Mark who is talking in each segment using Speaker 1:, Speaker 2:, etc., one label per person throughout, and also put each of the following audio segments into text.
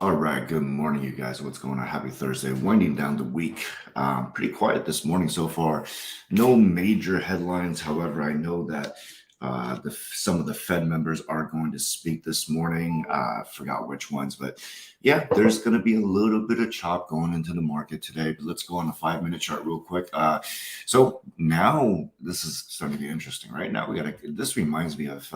Speaker 1: All right, good morning, you guys. What's going on? Happy Thursday. Winding down the week. Pretty quiet this morning so far. No major headlines. However, I know that some of the Fed members are going to speak this morning. I forgot which ones, but yeah, there's going to be a little bit of chop going into the market today. But let's go on a 5-minute chart real quick. So now this is starting to get interesting. Right now, this reminds me of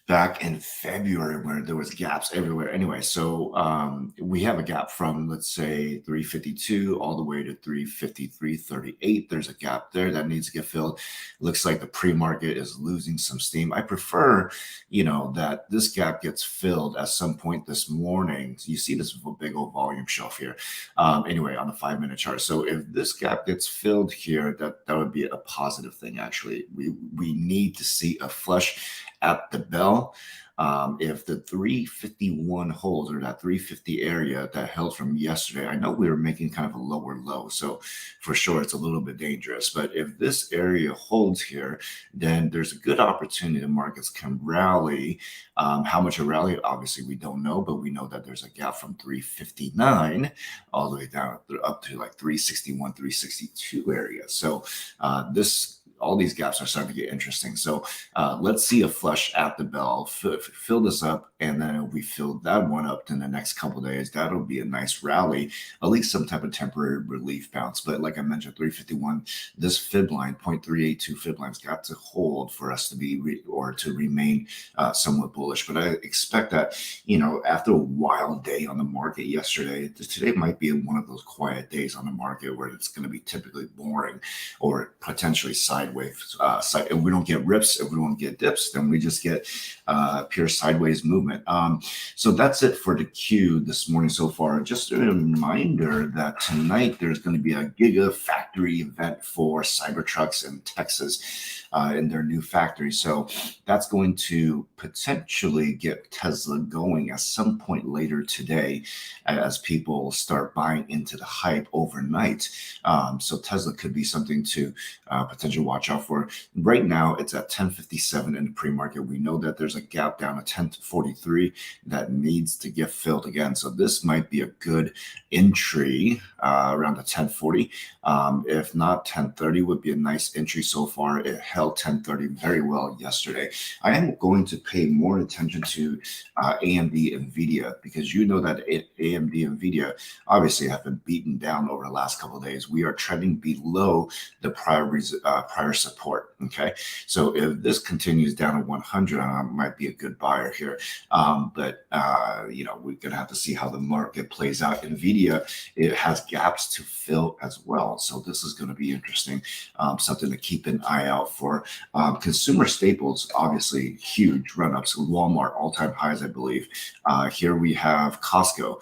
Speaker 1: back in February where there was gaps everywhere. Anyway, so we have a gap from, let's say, 352 all the way to 353.38. There's a gap there that needs to get filled. Looks like the pre-market is losing some steam. I prefer, that this gap gets filled at some point this morning. So you see this big old volume shelf here. Anyway, on the 5-minute chart. So if this gap gets filled here, that would be a positive thing. Actually, we need to see a flush at the bell. If the 351 holds, or that 350 area that held from yesterday, I know we were making kind of a lower low, so for sure it's a little bit dangerous. But if this area holds here, then there's a good opportunity the markets can rally. How much a rally? Obviously, we don't know, but we know that there's a gap from 359 all the way down up to like 361, 362 area. So all these gaps are starting to get interesting. So let's see a flush at the bell, fill this up, and then if we fill that one up in the next couple of days, that'll be a nice rally, at least some type of temporary relief bounce. But like I mentioned, 351, this fib line, 0.382 fib line's got to hold for us to be to remain somewhat bullish. But I expect that, after a wild day on the market yesterday, today might be one of those quiet days on the market where it's going to be typically boring or potentially sideways. If we don't get rips, if we don't get dips, then we just get pure sideways movement. So that's it for the Q this morning so far. Just a reminder that tonight there's going to be a Gigafactory event for Cybertrucks in Texas in their new factory. So that's going to potentially get Tesla going at some point later today as people start buying into the hype overnight. So Tesla could be something to potentially watch out for. Right now, it's at 1057 in the pre-market. We know that there's a gap down at 1043 that needs to get filled again. So this might be a good entry around the 1040. If not, 1030 would be a nice entry so far. It held 1030 very well yesterday. I am going to pay more attention to AMD NVIDIA because you know that AMD NVIDIA obviously have been beaten down over the last couple of days. We are trending below the prior support. Okay, so if this continues down to 100, might be a good buyer here. But we're gonna have to see how the market plays out. NVIDIA, it has gaps to fill as well, so this is going to be interesting. Something to keep an eye out for. Consumer staples, obviously huge run-ups. Walmart all-time highs, I believe. Here we have Costco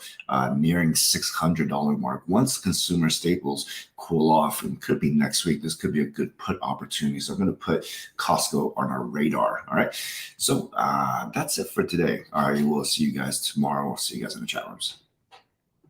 Speaker 1: nearing $600 mark. Once consumer staples cool off, and could be next week, this could be a good put opportunity. So I'm going to put Costco on our radar. All right. So that's it for today. All right. We'll see you guys tomorrow. We'll see you guys in the chat rooms.